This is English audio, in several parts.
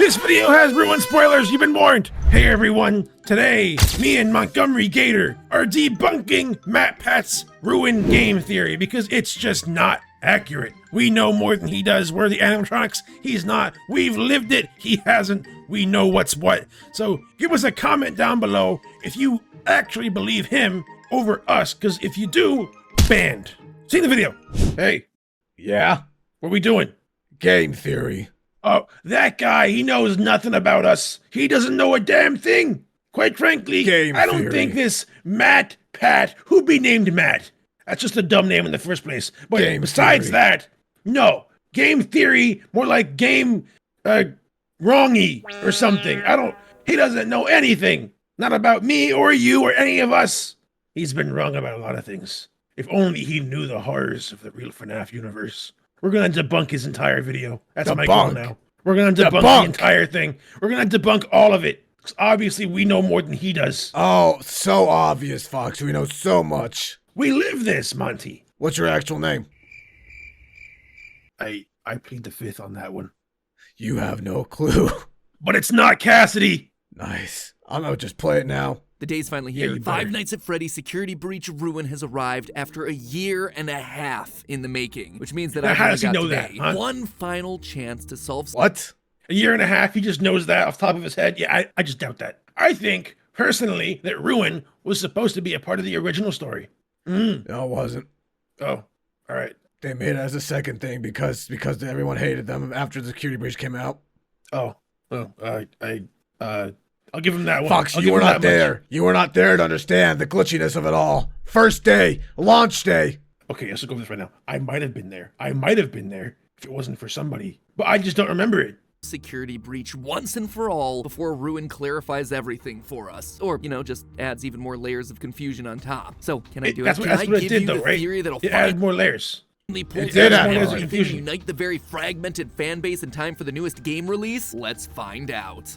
This video has ruined spoilers, you've been warned! Hey everyone, today, me and Montgomery Gator are debunking MatPat's ruined game theory because it's just not accurate. We know more than he does. We're the animatronics, he's not. We've lived it, he hasn't. We know what's what. So give us a comment down below if you actually believe him over us, because if you do, banned. See the video. Hey. Yeah? What are we doing? Game theory. Oh, that guy, he knows nothing about us. He doesn't know a damn thing. Quite frankly, Game I don't theory. think this MatPat, who be named Matt? That's just a dumb name in the first place. But Game besides theory. that, no. Game theory, more like game, wrongy or something. He doesn't know anything. Not about me or you or any of us. He's been wrong about a lot of things. If only he knew the horrors of the real FNAF universe. We're gonna debunk his entire video. That's my goal now. We're gonna debunk the entire thing. We're gonna debunk all of it. Because obviously we know more than he does. Oh, so obvious, Foxy. We know so much. We live this, Monty. What's your actual name? I plead the fifth on that one. You have no clue. But it's not Cassidy. Nice. I'm gonna just play it now. The day's finally here. you Five better. Nights at Freddy's Security Breach Ruin has arrived after a year and a half in the making, which means that Now, I've how only does he got know today. that, huh? One final chance to solve. What? A year and a half, he just knows that off the top of his head. Yeah, I just doubt that. I think, personally, that Ruin was supposed to be a part of the original story. No, it wasn't. Oh, all right. They made it as a second thing because everyone hated them after the security breach came out. Oh, I'll give him that one. Fox, I'll you give were him not that much. there. You were not there to understand the glitchiness of it all. First day, launch day. Okay, let's go over this right now. I might have been there. If it wasn't for somebody. But I just don't remember it. Security Breach once and for all before Ruin clarifies everything for us. Or, just adds even more layers of confusion on top. So, can I do That's it? what Can I it give did, you though, the right? theory that'll It added more layers. finally pull It did add together more everything, confusion. unite the very fragmented fan base in time for the newest game release? Let's find out.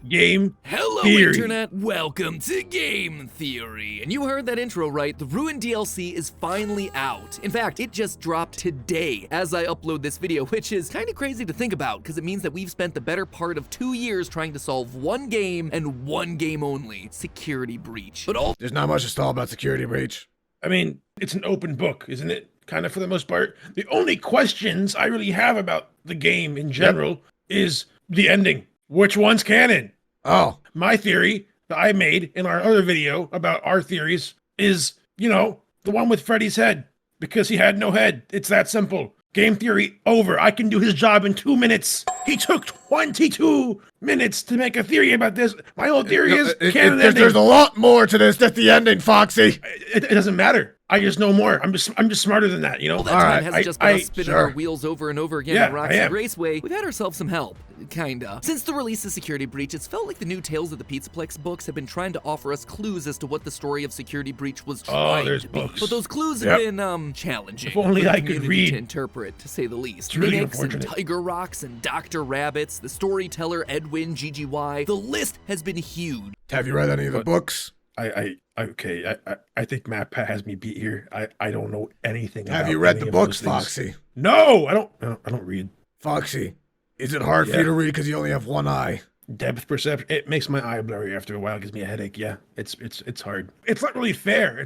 Game Hello, Theory. Internet. Welcome to Game Theory. And you heard that intro right. The Ruin DLC is finally out. In fact, it just dropped today as I upload this video, which is kind of crazy to think about because it means that we've spent the better part of 2 years trying to solve one game and one game only, Security Breach. But all There's not much to stall about security breach. I mean, it's an open book, isn't it? Kind of for the most part. The only questions I really have about the game in general is the ending. Which one's canon? Oh, My theory that I made in our other video about our theories is, the one with Freddy's head. Because he had no head. It's that simple. Game theory over. I can do his job in 2 minutes. He took 22 minutes to make a theory about this. My whole theory is canon ending. there's a lot more to this than the ending, Foxy. It doesn't matter. I just know more. I'm just smarter than that, that All time right, hasn't just been us spinning sure. our wheels over and over again Yeah, in I Roxy am. Raceway. We've had ourselves some help. Kinda. Since the release of Security Breach, it's felt like the new Tales of the Pizzaplex books have been trying to offer us clues as to what the story of Security Breach was trying there's to be. books. But those clues Yep. have been, challenging. If only for the I could community read. to interpret, to say the least. It's really Mimics and unfortunate. Tiger Rocks and Dr. Rabbits, the storyteller Edwin, GGY. The list has been huge. Have you read any of the books? Okay. I think MatPat has me beat here. I don't know anything. Have about you read any the of those books, things. Foxy? No, I don't read. Foxy, is it hard for you to read because you only have one eye? Depth perception. It makes my eye blurry after a while. It gives me a headache. Yeah, it's hard. It's not really fair.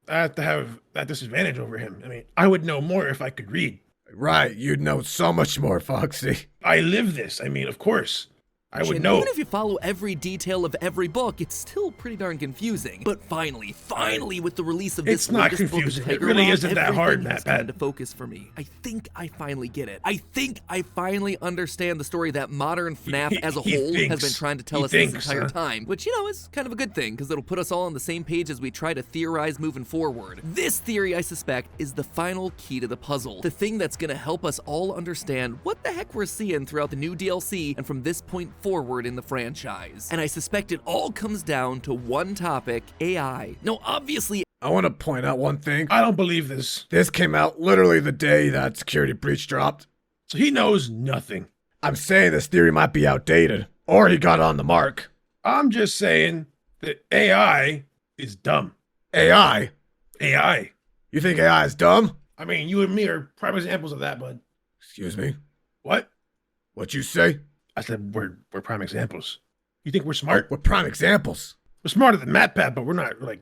I have to have that disadvantage over him. I mean, I would know more if I could read. Right, you'd know so much more, Foxy. I live this. I mean, of course, I would know. Even if you follow every detail of every book, it's still pretty darn confusing. But finally, with the release of this It's not latest book of confusing. It Tiger really Rock, isn't that hard, everything has Matt. come to focus for me. I think I finally get it. I think I finally understand the story that modern FNAF as a He whole has thinks. been trying to tell He us thinks, this entire huh? time. Which, is kind of a good thing, because it'll put us all on the same page as we try to theorize moving forward. This theory, I suspect, is the final key to the puzzle. The thing that's gonna help us all understand what the heck we're seeing throughout the new DLC and from this point forward in the franchise. And I suspect it all comes down to one topic, AI. No, obviously, I want to point out one thing. I don't believe this. This came out literally the day that security breach dropped. So he knows nothing. I'm saying this theory might be outdated, or he got on the mark. I'm just saying that AI is dumb. AI? AI. You think AI is dumb? I mean, you and me are prime examples of that, bud. Excuse me. What? What you say? I said we're prime examples. You think we're smart? We're prime examples. We're smarter than MatPat, but we're not like,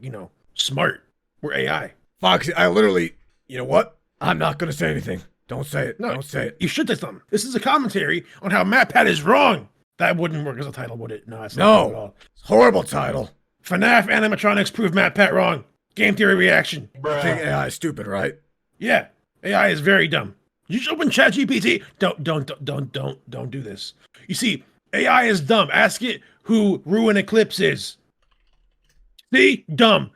smart. We're AI. Foxy, I literally, you know what? I'm not gonna say anything. Don't say it. No, Don't say it. You should say something. This is a commentary on how MatPat is wrong. That wouldn't work as a title, would it? No, that's not good at No. all. Horrible title. FNAF animatronics prove MatPat wrong. Game theory reaction. I think AI is stupid, right? Yeah, AI is very dumb. You should open ChatGPT. Don't do this. You see, AI is dumb. Ask it who Ruin Eclipse is. See, dumb,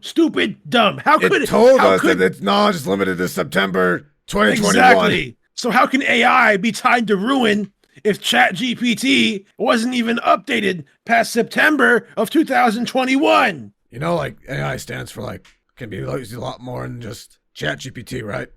stupid, dumb. How could It told us that its knowledge is limited to September 2021. Exactly. So how can AI be tied to Ruin if ChatGPT wasn't even updated past September of 2021? You know, like AI stands for can be used a lot more than just ChatGPT, right?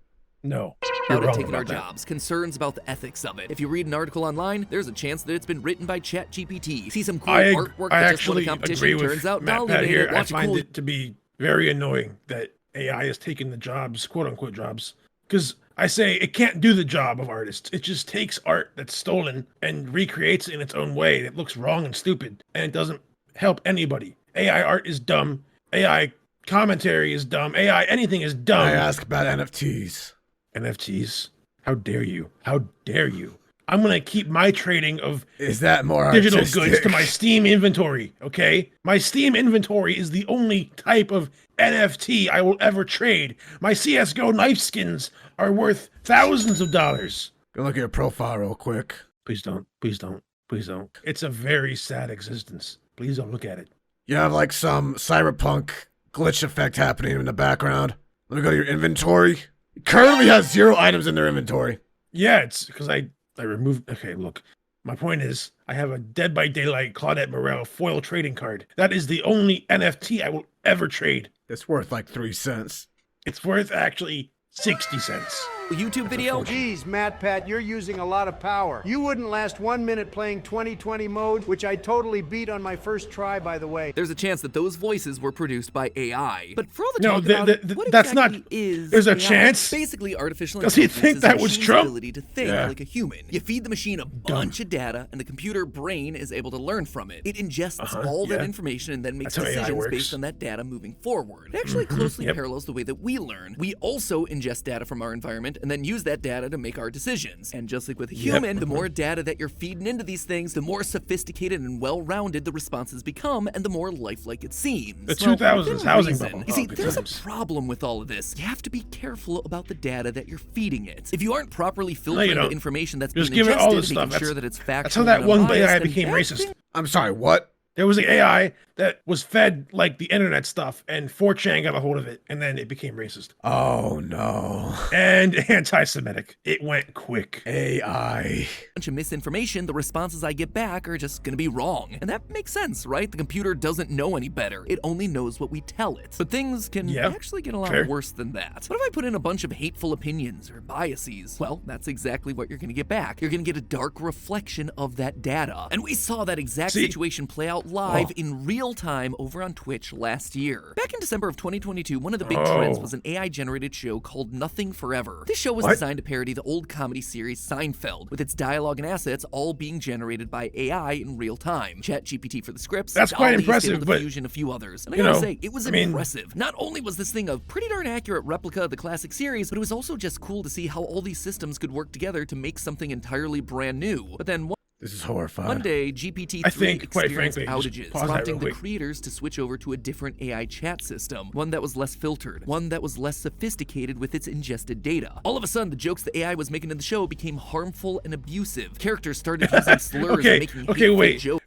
No. About it taking our jobs, concerns about the ethics of it. If you read an article online, there's a chance that it's been written by ChatGPT. See some cool artwork I that just won a actually competition. agree with Turns out Matt Dolly Pat made here. it. I Watch a find cool it to be very annoying that AI is taking the jobs, quote unquote jobs, because I say it can't do the job of artists. It just takes art that's stolen and recreates it in its own way. It looks wrong and stupid, and it doesn't help anybody. AI art is dumb. AI commentary is dumb. AI anything is dumb. I ask about NFTs. NFTs. How dare you? How dare you? I'm gonna keep my trading of Is that more digital artistic? goods to my Steam inventory, okay? My Steam inventory is the only type of NFT I will ever trade. My CSGO knife skins are worth thousands of dollars. Go look at your profile real quick. Please don't. Please don't. Please don't. It's a very sad existence. Please don't look at it. You have some cyberpunk glitch effect happening in the background. Let me go to your inventory. It currently has 0 items in their inventory. Yeah, it's because I removed. Okay, look. My point is, I have a Dead by Daylight Claudette Morel foil trading card. That is the only NFT I will ever trade. It's worth 3 cents. It's worth actually 60 cents. YouTube video. Geez, MatPat, you're using a lot of power. You wouldn't last 1 minute playing 2020 mode, which I totally beat on my first try, by the way. There's a chance that those voices were produced by AI. But for all the No, talk about it, what that's exactly not. is There's a AI? chance. Basically, artificial Does he intelligence think is that a was machine's Trump? ability to think Yeah. like a human. You feed the machine a bunch of data, and the computer brain is able to learn from it. It ingests all that yeah. information and then makes That's how AI decisions works. based on that data moving forward. It actually closely parallels the way that we learn. We also ingest data from our environment and then use that data to make our decisions. And just like with a human, the more data that you're feeding into these things, the more sophisticated and well-rounded the responses become, and the more lifelike it seems. The 2000s within housing reason. bubble. You see, Oh, good there's times. a problem with all of this. You have to be careful about the data that you're feeding it. If you aren't properly filtering the don't. information that's Just being give it all ingested, this making stuff. sure that it's factual. That's how that and one unbiased, AI then became that racist. thing- I'm sorry, what? There was an AI that was fed the internet stuff, and 4chan got a hold of it, and then it became racist Oh no. and anti-Semitic. It went quick. AI. bunch of misinformation, the responses I get back are just gonna be wrong. And that makes sense, right? The computer doesn't know any better. It only knows what we tell it. But things can actually get a lot fair. worse than that. What if I put in a bunch of hateful opinions or biases? Well, that's exactly what you're gonna get back. You're gonna get a dark reflection of that data. And we saw that exact situation play out live in real time over on Twitch last year. Back in December of 2022, one of the big trends was an AI-generated show called Nothing Forever. This show was designed to parody the old comedy series Seinfeld, with its dialogue and assets all being generated by AI in real time. ChatGPT for the scripts, That's quite Dolly, impressive, Stable but, Diffusion, a few others. And I you gotta know, say, it was impressive. Not only was this thing a pretty darn accurate replica of the classic series, but it was also just cool to see how all these systems could work together to make something entirely brand new. But then This is horrifying. one day, GPT-3 I think, quite experienced frankly, outages, just pause that prompting real the quick. creators to switch over to a different AI chat system, one that was less filtered, one that was less sophisticated with its ingested data. All of a sudden, the jokes the AI was making in the show became harmful and abusive. Characters started using slurs and making hateful jokes.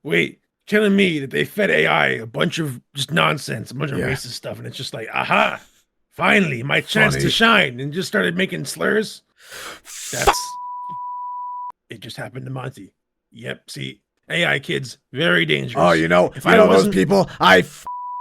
wait. Telling me that they fed AI a bunch of just nonsense, a bunch of racist stuff, and it's just like, aha, finally, my chance to shine, and just started making slurs. It just happened to Monty. Yep, see, AI kids, very dangerous. Oh, If I those wasn't- people,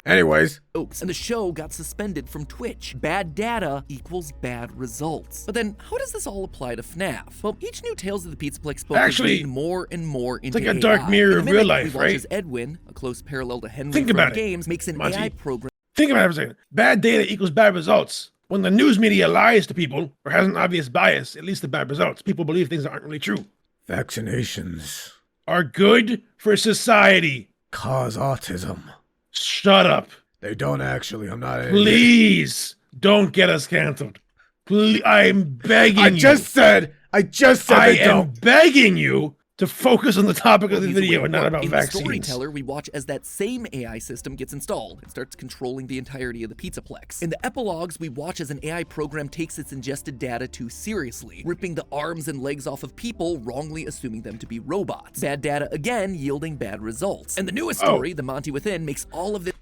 Anyways. And the show got suspended from Twitch. Bad data equals bad results. But then, how does this all apply to FNAF? Well, each new Tales of the Pizzaplex book is getting more and more into like a AI. dark mirror of real life, we right? watch as Edwin, a close parallel to Henry Think from about it, games, makes an Monty. AI program. Think about it for a second. Bad data equals bad results. When the news media lies to people or has an obvious bias, it leads to bad results. People believe things that aren't really true. Vaccinations Are good for society. cause autism. Shut up. They don't actually. I'm not. Please don't get us canceled. Please, I'm begging you. I just said I they am don't. begging you to focus on the topic of the Either way, video and not about in vaccines. the Storyteller, we watch as that same AI system gets installed and starts controlling the entirety of the Pizzaplex. In the epilogues, we watch as an AI program takes its ingested data too seriously, ripping the arms and legs off of people, wrongly assuming them to be robots. Bad data again, yielding bad results. And the newest story, The Monty Within, makes all of this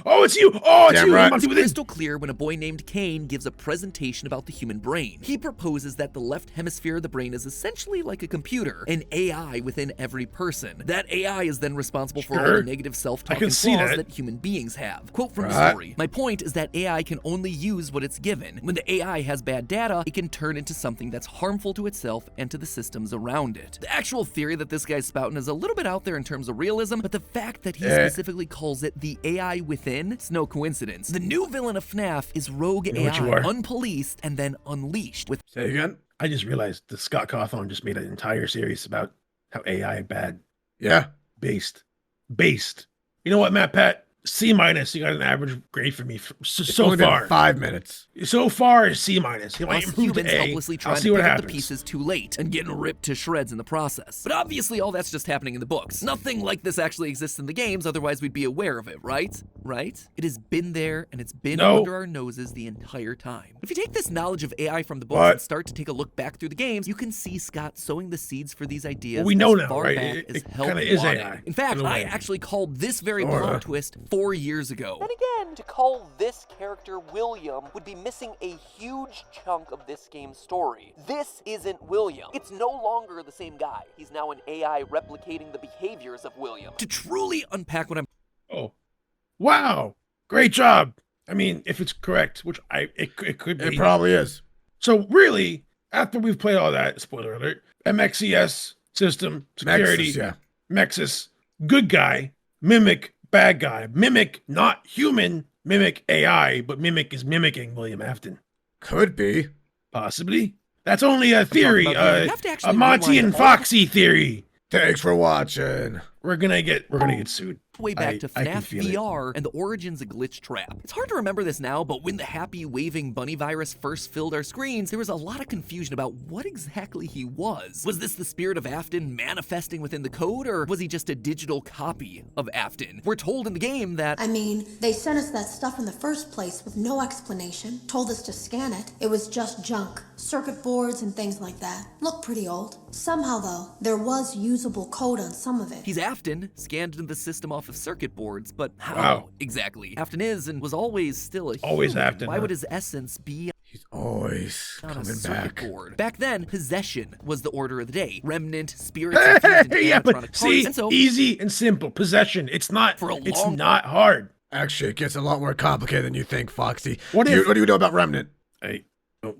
Oh, it's you! Oh, it's Damn you! right. Monty Within. crystal clear when a boy named Kane gives a presentation about the human brain. He proposes that the left hemisphere of the brain is essentially like a computer, an AI within every person. That AI is then responsible for all Sure. the negative self-talk I can and see flaws that. that human beings have. Quote from the Right. story, "My point is that AI can only use what it's given. When the AI has bad data, it can turn into something that's harmful to itself and to the systems around it." The actual theory that this guy's spouting is a little bit out there in terms of realism, but the fact that he specifically calls it the AI within, it's no coincidence. The new villain of FNAF is rogue know what you AI, are? unpoliced and then unleashed. With Say again. I just realized that Scott Cawthon just made an entire series about how AI bad. Yeah. Based. You know what, Matt Pat? C-. You got an average grade for me It's so only been far. 5 minutes. So far is C-. He might us improve to humans A. helplessly I'll trying see to what pick up happens. the pieces too late and getting ripped to shreds in the process. But obviously all that's just happening in the books. Nothing like this actually exists in the games, otherwise we'd be aware of it, right? Right? It has been there and it's been No. under our noses the entire time. If you take this knowledge of AI from the books What? and start to take a look back through the games, you can see Scott sowing the seeds for these ideas Well, we know as now, far right? back It as hell kinda is wanted. AI, In fact, in a I way. actually called this very Sorta. plot twist 4 years ago. Then again, to call this character William would be missing a huge chunk of this game's story. This isn't William. It's no longer the same guy. He's now an AI replicating the behaviors of William. To truly unpack what I'm Oh. Wow. Great job. I mean, if it's correct, which it could be. It probably is. So really, after we've played all that, spoiler alert, MXES, system, security, Nexus, yeah. Mexus, good guy, Mimic, bad guy, Mimic, not human, Mimic AI, but Mimic is mimicking William Afton. Could be. Possibly. That's only a theory, about here. You have to a actually Monty rewind and all Foxy theory. Thanks for watching. We're gonna get sued. way back to I can FNAF feel it. VR and the origins of Glitch Trap. It's hard to remember this now, but when the happy waving bunny virus first filled our screens, there was a lot of confusion about what exactly he was. Was this the spirit of Afton manifesting within the code, or was he just a digital copy of Afton? We're told in the game that I mean, they sent us that stuff in the first place with no explanation, told us to scan it. It was just junk, circuit boards and things like that. Looked pretty old. Somehow though, there was usable code on some of it. he's Afton, scanned into the system off of circuit boards, but how Wow. exactly? Afton is and was always still a Always human. Afton, Why huh? would his essence be He's always on a coming circuit back. board? Back then, possession was the order of the day. Remnant, spirits, infused into Yeah, animatronic but parts, see, and so easy and simple. Possession. It's not. For a It's long- not hard. Actually, it gets a lot more complicated than you think, Foxy. What if- what do you know about Remnant? Hey,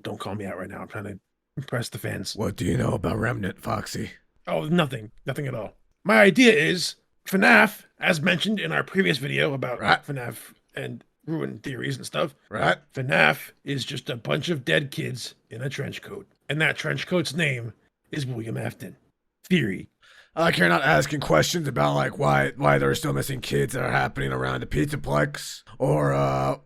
don't call me out right now. I'm trying to impress the fans. What do you know about Remnant, Foxy? Oh, nothing at all. My idea is FNAF, as mentioned in our previous video about Right. FNAF and ruin theories and stuff. Right? FNAF is just a bunch of dead kids in a trench coat, and that trench coat's name is William Afton. Theory. I like you're not asking questions about like why there are still missing kids that are happening around the Pizzaplex, or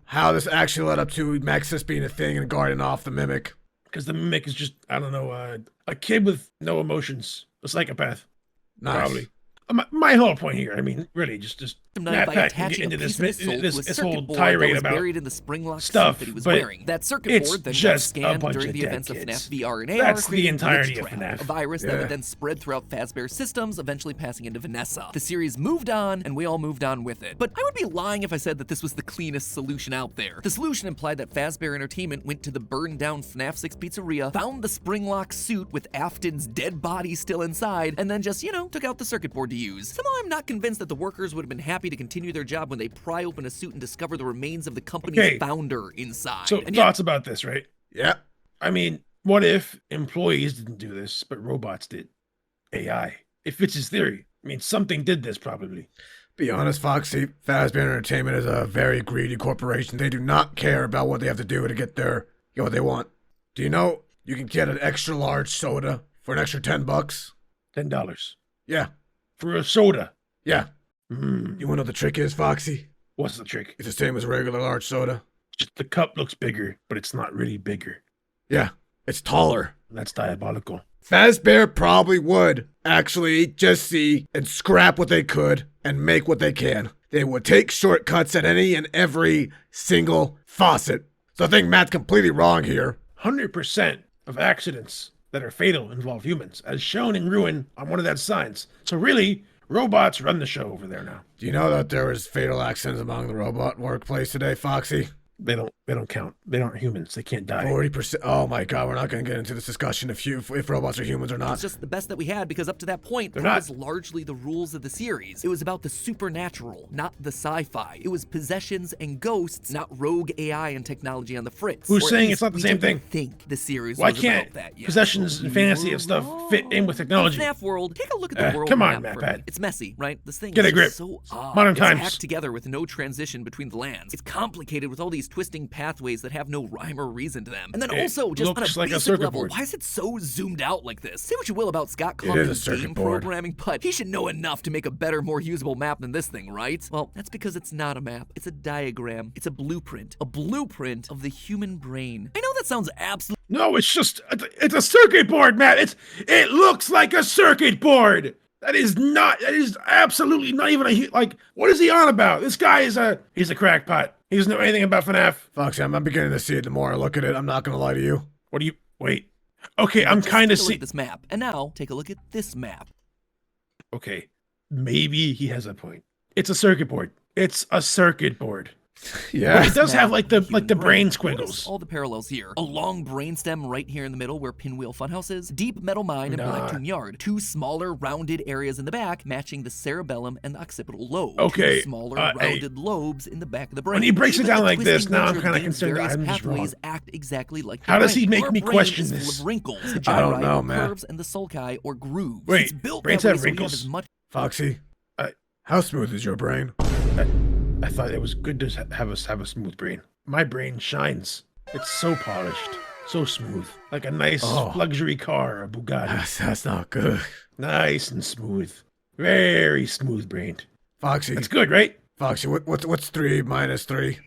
how this actually led up to Maxis being a thing and guarding off the Mimic. Because the mimic is just, I don't know, a kid with no emotions, a psychopath. Nice. Probably. My whole point here, I mean, really, just Night Matt by Pat can attaching get into a piece of his soul to a this circuit whole board tirade that was about buried in the spring-lock stuff, suit that he was but wearing. That circuit it's board then got just a scanned bunch during of the dead events of kids. FNAF VR and AR, That's the creating entirety Glitch of Trap, FNAF. a virus that Yeah. would then spread throughout Fazbear's systems, eventually passing into Vanessa. The series moved on, and we all moved on with it. But I would be lying if I said that this was the cleanest solution out there. The solution implied that Fazbear Entertainment went to the burned-down FNAF 6 pizzeria, found the spring-lock suit with Afton's dead body still inside, and then just, took out the circuit board to use. Somehow I'm not convinced that the workers would have been happy to continue their job when they pry open a suit and discover the remains of the company's Okay. founder inside. So And yet- thoughts about this, right? Yeah. I mean, what if employees didn't do this, but robots did? AI. It fits his theory. I mean, something did this probably. Be honest, Foxy. Fazbear Entertainment is a very greedy corporation. They do not care about what they have to do to get what they want. Do you know you can get an extra large soda for an extra $10? $10. Yeah, For a soda. yeah. Hmm. You wanna know what the trick is, Foxy? What's the trick? It's the same as regular large soda. Just the cup looks bigger, but it's not really bigger. Yeah, it's taller. That's diabolical. Fazbear probably would actually just see and scrap what they could and make what they can. They would take shortcuts at any and every single faucet. So I think Matt's completely wrong here. 100% of accidents that are fatal involve humans, as shown in Ruin on one of that signs. So really, robots run the show over there now. Do you know that there was fatal accidents among the robot workplace today, Foxy? They don't count. They aren't humans. They can't die. 40%. Oh my god, we're not going to get into this discussion if robots are humans or It's not. just the best that we had because up to that point, They're that not. was largely the rules of the series. It was about the supernatural, not the sci-fi. It was possessions and ghosts, not rogue AI and technology on the fritz. Who's Or at saying least it's not the we same didn't thing? think the series Why was can't about that yet. possessions and fantasy and stuff fit in with technology? FNAF world, take a look at the world come on, map for Matt. me. It's messy, right? This thing Get a is grip. so odd. Modern It's times. hacked together with no transition between the lands. It's complicated with all these twisting pathways that have no rhyme or reason to them. And then It also, just on looks a like a basic circuit level, board. why is it so zoomed out like this? Say what you will about Scott It is a Compton's circuit game board. programming, but he should know enough to make a better, more usable map than this thing, right? Well, that's because it's not a map. It's a diagram. It's a blueprint of the human brain. I know that sounds absolutely No, it's a circuit board, Matt. It looks like a circuit board. That is absolutely not even what is he on about? This guy he's a crackpot. He doesn't know anything about FNAF. Foxy, I'm beginning to see it the more I look at it. I'm not going to lie to you. Wait. Okay, I'm kind of Take a look seeing. at this map. And now, take a look at this map. Okay, maybe he has a point. It's a circuit board. It's a circuit board. Yeah. It does Map have like the of human brain Notice squiggles. all the parallels here. A long brainstem right here in the middle where Pinwheel Funhouse is, Deep Metal Mine and Black Tomb Yard. Two smaller rounded areas in the back matching the cerebellum and the occipital lobe. Okay, Two smaller hey. rounded lobes in the back of the brain. When he breaks it Even down the like this, twisting now I'm nature of kinda the game's concerned that various I'm just pathways wrong. act exactly like How the does he brain. make Our me brain question is full this? of wrinkles, the I don't gyri, know, the man. curves, and the sulci or grooves. Wait, It's built brains that way have so we have wrinkles? as much Foxy, I- how smooth is your brain? I thought it was good to have a smooth brain. My brain shines. It's so polished, so smooth, like a nice luxury car, a Bugatti. That's not good. Nice and smooth, very smooth brained. Foxy, That's good, right? Foxy, what's 3 minus 3?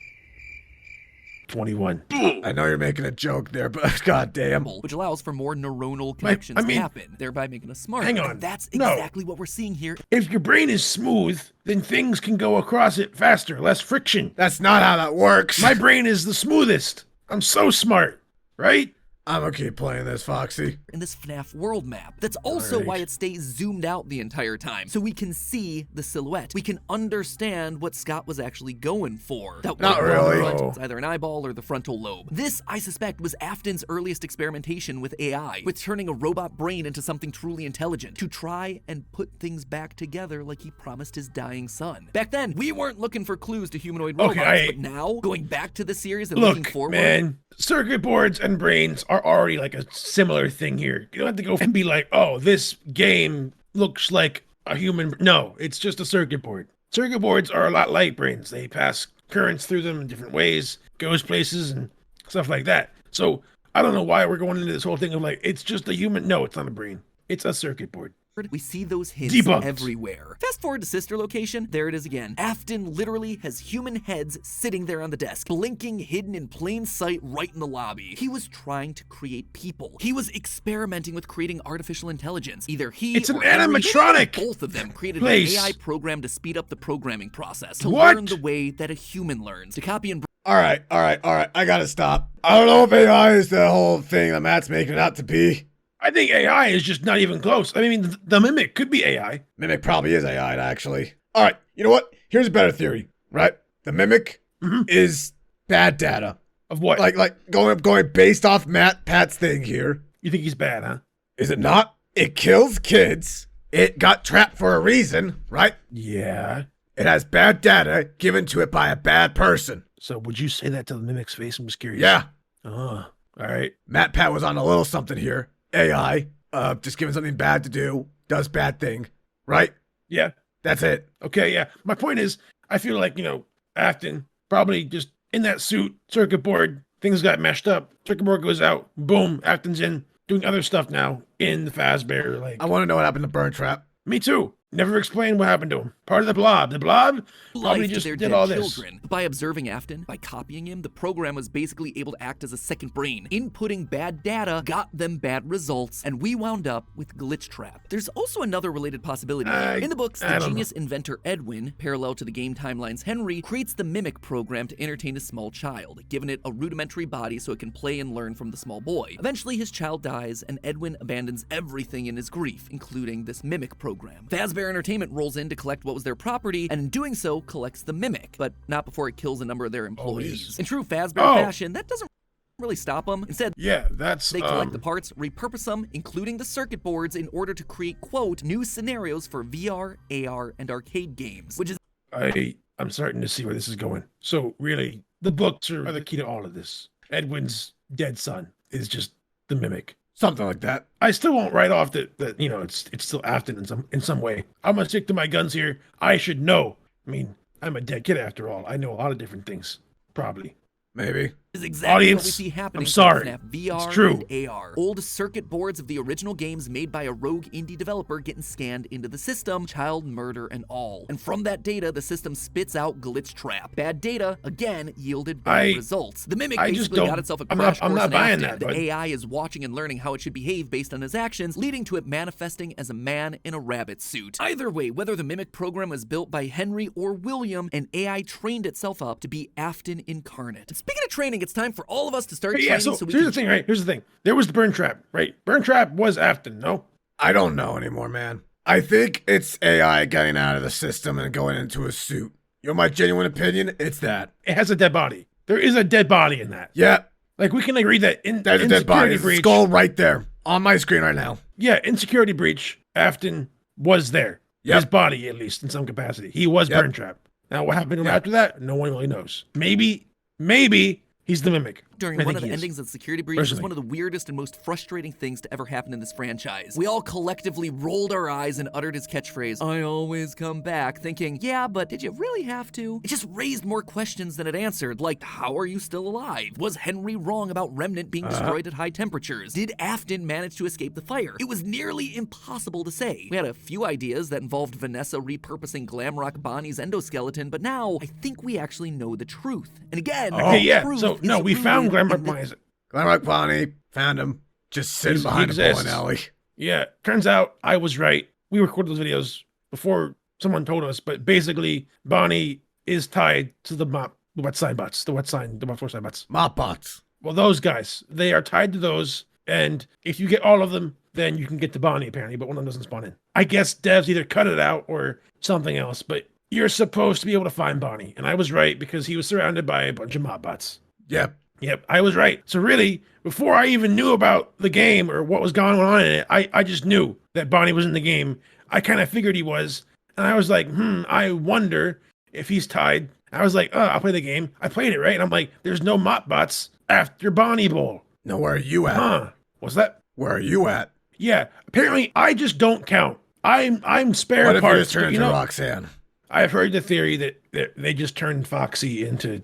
21. I know you're making a joke there, but goddamn. which allows for more neuronal connections to happen, thereby making us smarter. Hang on. And that's No. exactly what we're seeing here. If your brain is smooth, then things can go across it faster, less friction. That's not how that works. My brain is the smoothest. I'm so smart, right? I'm gonna keep playing this, Foxy. In this FNAF world map. That's also Alright. why it stays zoomed out the entire time, so we can see the silhouette. We can understand what Scott was actually going for. That Not one on the really. front, Oh. it's either an eyeball or the frontal lobe. This, I suspect, was Afton's earliest experimentation with AI, with turning a robot brain into something truly intelligent, to try and put things back together like he promised his dying son. Back then, we weren't looking for clues to humanoid robots, Okay, but now, going back to the series and looking Look, forward, man, circuit boards and brains are already like a similar thing here. You don't have to go and be like, oh, this game looks like a human. No, it's just a circuit board. Circuit boards are a lot like brains. They pass currents through them in different ways, goes places and stuff like that. So I don't know why we're going into this whole thing of like, it's just a human. No, it's not a brain. It's a circuit board. we see those hints Debunked. everywhere. Fast forward to sister location, there it is again. Afton literally has human heads sitting there on the desk, blinking, hidden in plain sight right in the lobby. He was trying to create people. He was experimenting with creating artificial intelligence. Either he It's an or Henry, animatronic maybe both of them created place. an AI program to speed up the programming process, to What? learn the way that a human learns, to copy and All right. I gotta stop. I don't know if AI is the whole thing that Matt's making it out to be. I think AI is just not even close. I mean, the Mimic could be AI. Mimic probably is AI, actually. All right. You know what? Here's a better theory, right? The Mimic is bad data. Of what? Like going based off Pat's thing here. You think he's bad, huh? Is it not? It kills kids. It got trapped for a reason, right? Yeah. It has bad data given to it by a bad person. So would you say that to the Mimic's face? I'm just curious. Yeah. Oh, all right. Pat was on a little something here. AI, just given something bad to do, does bad thing, right? Yeah. That's it. Okay, yeah. My point is, I feel like, Afton probably just in that suit, circuit board, things got meshed up. Circuit board goes out, boom, Afton's in, doing other stuff now in the Fazbear. Like, I want to know what happened to Burn Trap. me too. Never explained what happened to him. Part of the blob. The blob probably Life to just their did dead all this. children. By observing Afton, by copying him, the program was basically able to act as a second brain. Inputting bad data got them bad results, and we wound up with Glitch Trap. There's also another related possibility here. In the books, I the don't genius inventor Edwin, parallel to the game timeline's Henry, creates the Mimic program to entertain a small child, giving it a rudimentary body so it can play and learn from the small boy. Eventually, his child dies, and Edwin abandons everything in his grief, including this Mimic program. Fazbear Entertainment rolls in to collect what was their property, and in doing so, collects the Mimic, but not before it kills a number of their employees. In true Fazbear fashion, that doesn't really stop them. Instead, Yeah, that's they collect the parts, repurpose them, including the circuit boards, in order to create, quote, new scenarios for VR, AR, and arcade games, which is I'm starting to see where this is going. So really, the books are the key to all of this. Edwin's dead son is just the Mimic. Something like that. I still won't write off that it's still Afton in some way. I'm gonna stick to my guns here. I should know. I mean, I'm a dead kid after all. I know a lot of different things. Probably. Maybe. is exactly Audience, what we see happening I'm sorry. in FNAF VR It's true. and AR. Old circuit boards of the original games made by a rogue indie developer getting scanned into the system, child murder and all. And from that data, the system spits out Glitch Trap. Bad data, again, yielded bad results. The Mimic basically got itself a crash course in Afton. The AI is watching and learning how it should behave based on his actions, leading to it manifesting as a man in a rabbit suit. Either way, whether the Mimic program was built by Henry or William, an AI trained itself up to be Afton incarnate. And speaking of training, it's time for all of us to start training so we here's can... the thing, right? Here's the thing. There was the Burn Trap, right? Burn Trap was Afton, no? I don't know anymore, man. I think it's AI getting out of the system and going into a suit. You know my genuine opinion? It's that. It has a dead body. There is a dead body in that. Yeah. Like, we can agree that in There's a dead body. There's a skull right there on my screen right now. Yeah, in Security Breach, Afton was there. Yep. His body, at least, in some capacity. He was Burn Trap. Now, what happened to him after that? No one really knows. Maybe he's the Mimic. During one of the endings of Security Breach is one of the weirdest and most frustrating things to ever happen in this franchise. We all collectively rolled our eyes and uttered his catchphrase, "I always come back," thinking, yeah, but did you really have to? It just raised more questions than it answered, like, how are you still alive? Was Henry wrong about Remnant being destroyed at high temperatures? Did Afton manage to escape the fire? It was nearly impossible to say. We had a few ideas that involved Vanessa repurposing Glamrock Bonnie's endoskeleton, but now I think we actually know the truth. And again, we found Glamrock Bonnie's. Glamrock Bonnie, found him, just sitting behind a bowling alley. Yeah, turns out I was right. We recorded those videos before someone told us, but basically Bonnie is tied to the wet side bots, the wet floor side bots. Mop bots. Well, those guys, they are tied to those, and if you get all of them, then you can get to Bonnie apparently, but one of them doesn't spawn in. I guess devs either cut it out or something else, but you're supposed to be able to find Bonnie, and I was right because he was surrounded by a bunch of mop bots. Yep, I was right. So really, before I even knew about the game or what was going on in it, I just knew that Bonnie was in the game. I kind of figured he was, and I was like, I wonder if he's tied. I was like, I'll play the game. I played it, right? And I'm like, there's no mop bots after Bonnie Bowl. No, where are you at? What's that? Where are you at? Yeah, apparently I just don't count. I'm spare parts. What if you just turned into Roxanne? I've heard the theory that they just turned Foxy into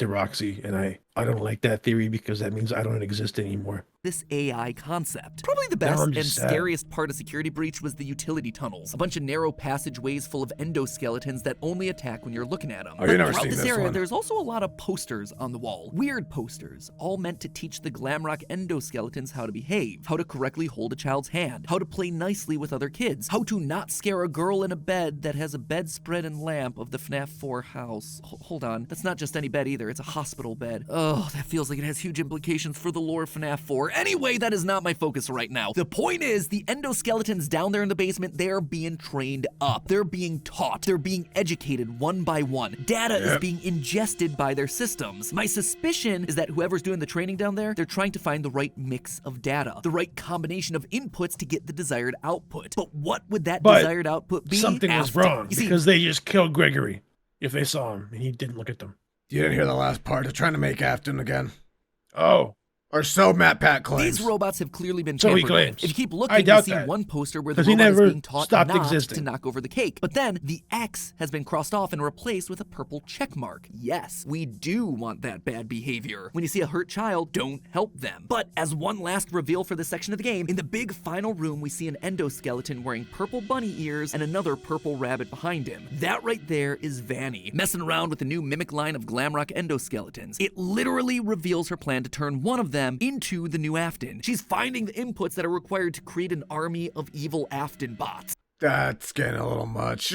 Roxy, and I don't like that theory because that means I don't exist anymore. This AI concept. Probably the best and scariest part of Security Breach was the utility tunnels. A bunch of narrow passageways full of endoskeletons that only attack when you're looking at them. Oh, you've never throughout seen this this area, one. there's also a lot of posters on the wall. Weird posters, all meant to teach the Glamrock endoskeletons how to behave, how to correctly hold a child's hand, how to play nicely with other kids, how to not scare a girl in a bed that has a bedspread and lamp of the FNAF 4 house. Hold on, that's not just any bed either, it's a hospital bed. Oh, that feels like it has huge implications for the lore of FNAF 4. Anyway, that is not my focus right now. The point is, the endoskeletons down there in the basement, they're being trained up. They're being taught. They're being educated one by one. Data is being ingested by their systems. My suspicion is that whoever's doing the training down there, they're trying to find the right mix of data, the right combination of inputs to get the desired output. But what would that desired output be? Something was wrong because they just killed Gregory if they saw him and he didn't look at them. You didn't hear the last part. They're trying to make Afton again. Oh, Or so Matt Pat claims. These robots have clearly been So he tampered claims. with. If you keep I looking, you doubt see that. one poster where the 'Cause he robot is never being taught stopped not existing. to knock over the cake. But then the X has been crossed off and replaced with a purple check mark. Yes, we do want that bad behavior. When you see a hurt child, don't help them. But as one last reveal for this section of the game, in the big final room, we see an endoskeleton wearing purple bunny ears and another purple rabbit behind him. That right there is Vanny, messing around with the new Mimic line of glamrock endoskeletons. It literally reveals her plan to turn one of them into the new Afton. She's finding the inputs that are required to create an army of evil Afton bots. That's getting a little much.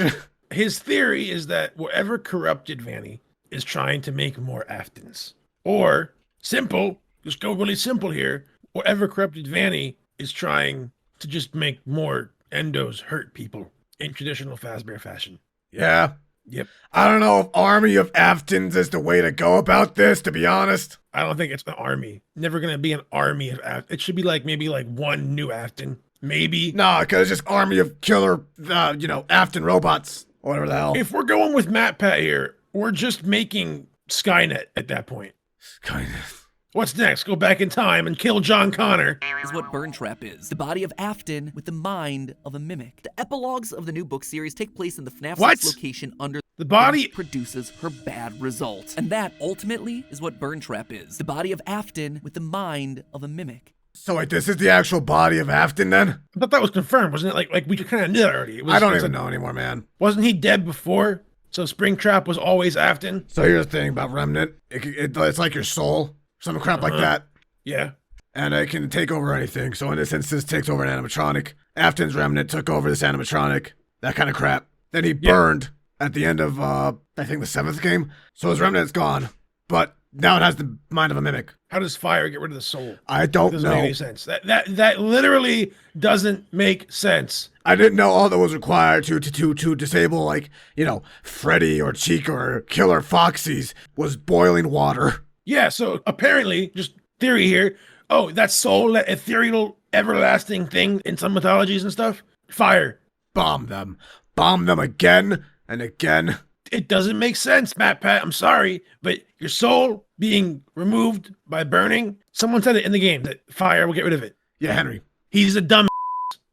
His theory is that whatever corrupted Vanny is trying to make more Aftons. Or, simple, just go really simple here, whatever corrupted Vanny is trying to just make more endos hurt people in traditional Fazbear fashion. Yeah. Yep. I don't know if army of Aftons is the way to go about this, to be honest. I don't think it's an army. Never gonna be an army of Aftons. It should be like maybe like one new Afton. Maybe. Nah, because it's just army of killer, Afton robots. Or whatever the hell. If we're going with Matt Pat here, we're just making Skynet at that point. Skynet. What's next? Go back in time and kill John Connor. Is what Burn Trap is. The body of Afton with the mind of a mimic. The epilogues of the new book series take place in the FNAF 6 location under The body produces her bad results. And that ultimately is what Burn Trap is. The body of Afton with the mind of a mimic. So wait, this is the actual body of Afton then? I thought that was confirmed, wasn't it? Like we kind of knew that already. I don't even know anymore, man. Wasn't he dead before? So Springtrap was always Afton? So here's the thing about Remnant. It's like your soul. Some crap like that. Yeah. And it can take over anything. So in this instance, takes over an animatronic. Afton's Remnant took over this animatronic. That kind of crap. Then he burned at the end of, I think the 7th game. So his Remnant's gone. But now it has the mind of a mimic. How does fire get rid of the soul? I don't Doesn't know. make any sense. That literally doesn't make sense. I didn't know all that was required to disable, like, Freddy or Chica or Killer Foxy's was boiling water. Yeah, so apparently, just theory here. Oh, that soul, that ethereal, everlasting thing in some mythologies and stuff. Fire. Bomb them. Bomb them again and again. It doesn't make sense, Matt Pat. I'm sorry, but your soul being removed by burning, someone said it in the game that fire will get rid of it. Yeah, Henry. He's a dumb.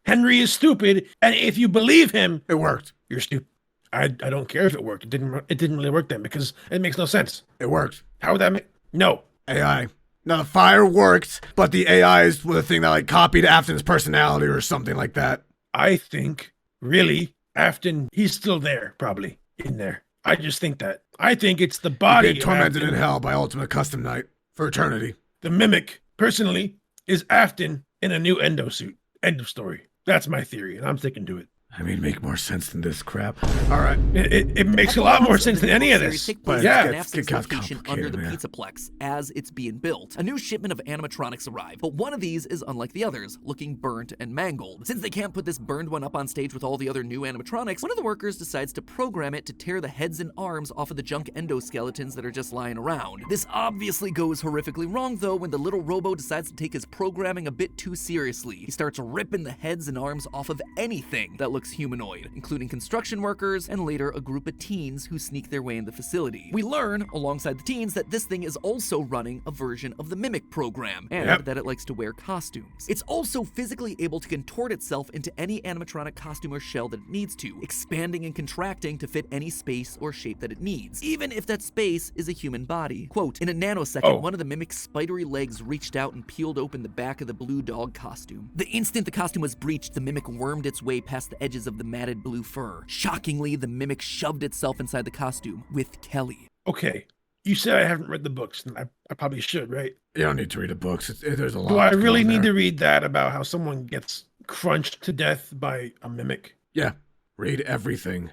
Henry is stupid, and if you believe him, It worked. you're stupid. I don't care if it worked. It didn't really work then because it makes no sense. It worked. How would that make? No. AI. Now the fire worked, but the AIs were the thing that like copied Afton's personality or something like that. I think really Afton. He's still there, probably in there. I just think that. I think it's the body. Being tormented of in Afton. hell by Ultimate Custom Night for eternity. The mimic, personally, is Afton in a new endo suit. End of story. That's my theory, and I'm sticking to it. I mean, make more sense than this crap. All right. It makes a lot more sense than any of this. But Yeah. it gets location under the complicated, man. Pizzaplex as it's being built. A new shipment of animatronics arrive, but one of these is unlike the others, looking burnt and mangled. Since they can't put this burned one up on stage with all the other new animatronics, one of the workers decides to program it to tear the heads and arms off of the junk endoskeletons that are just lying around. This obviously goes horrifically wrong though when the little robo decides to take his programming a bit too seriously. He starts ripping the heads and arms off of anything that looks humanoid, including construction workers and later a group of teens who sneak their way in the facility. We learn, alongside the teens, that this thing is also running a version of the Mimic program, and that it likes to wear costumes. It's also physically able to contort itself into any animatronic costume or shell that it needs to, expanding and contracting to fit any space or shape that it needs, even if that space is a human body. Quote, in a nanosecond, one of the Mimic's spidery legs reached out and peeled open the back of the blue dog costume. The instant the costume was breached, the Mimic wormed its way past the edges of the matted blue fur. Shockingly, the Mimic shoved itself inside the costume with Kelly. Okay. You said I haven't read the books, and I probably should, right? You don't need to read the books. There's a lot. Do I really going need there. to read that about how someone gets crunched to death by a mimic? Yeah. Read everything.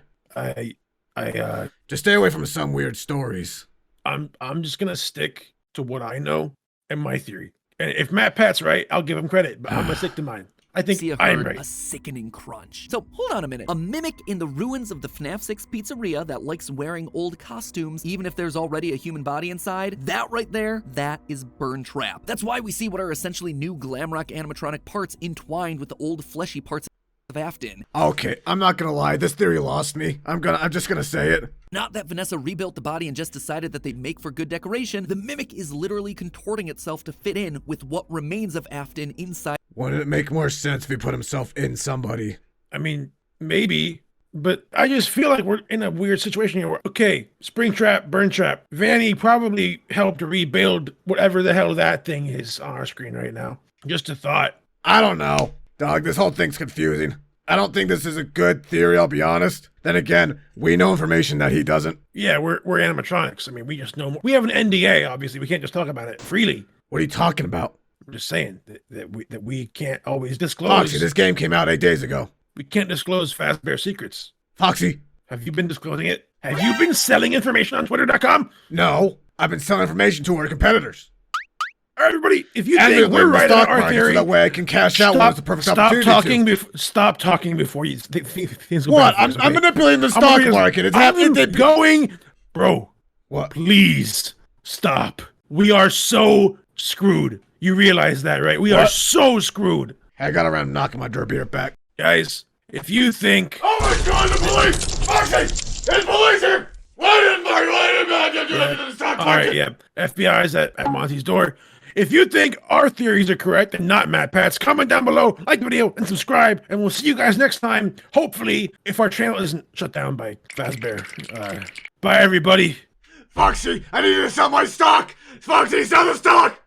Just stay away from some weird stories. I'm just gonna stick to what I know and my theory. And if Matt Pat's right, I'll give him credit, but I'm gonna stick to mine. I think I'm heard right. a sickening crunch. So hold on a minute. A mimic in the ruins of the FNAF 6 pizzeria that likes wearing old costumes, even if there's already a human body inside? That right there, that is Burn Trap. That's why we see what are essentially new glamrock animatronic parts entwined with the old fleshy parts Afton. Okay, I'm not gonna lie. This theory lost me. I'm just gonna say it. Not that Vanessa rebuilt the body and just decided that they'd make for good decoration. The mimic is literally contorting itself to fit in with what remains of Afton inside. Wouldn't it make more sense if he put himself in somebody? I mean, maybe, but I just feel like we're in a weird situation here where, okay, Springtrap, Burntrap, Vanny probably helped rebuild whatever the hell that thing is on our screen right now. Just a thought. I don't know. Dog, this whole thing's confusing. I don't think this is a good theory, I'll be honest. Then again, we know information that he doesn't. Yeah, we're animatronics. I mean, we just know more. We have an NDA, obviously. We can't just talk about it freely. What are you talking about? I'm just saying that we can't always disclose. Foxy, this game came out 8 days ago. We can't disclose Fazbear secrets. Foxy. Have you been disclosing it? Have you been selling information on Twitter.com? No, I've been selling information to our competitors. Everybody, if you And think we're right stock on our market, theory, so that way I can cash out when it's the perfect opportunity. Stop talking before you things go What? backwards, I'm okay? manipulating the stock market. It's happening. Going, bro. What? Please stop. We are so screwed. You realize that, right? We are so screwed. I got around knocking my derby back. Guys, if you think... Oh my God, the police! Foxy! There's police here! Why didn't the stock market? All right, yeah. FBI's at Monty's door. If you think our theories are correct and not Matt Pat's, comment down below, like the video, and subscribe. And we'll see you guys next time. Hopefully, if our channel isn't shut down by Fazbear. Bye, everybody. Foxy, I need you to sell my stock! Foxy, sell the stock!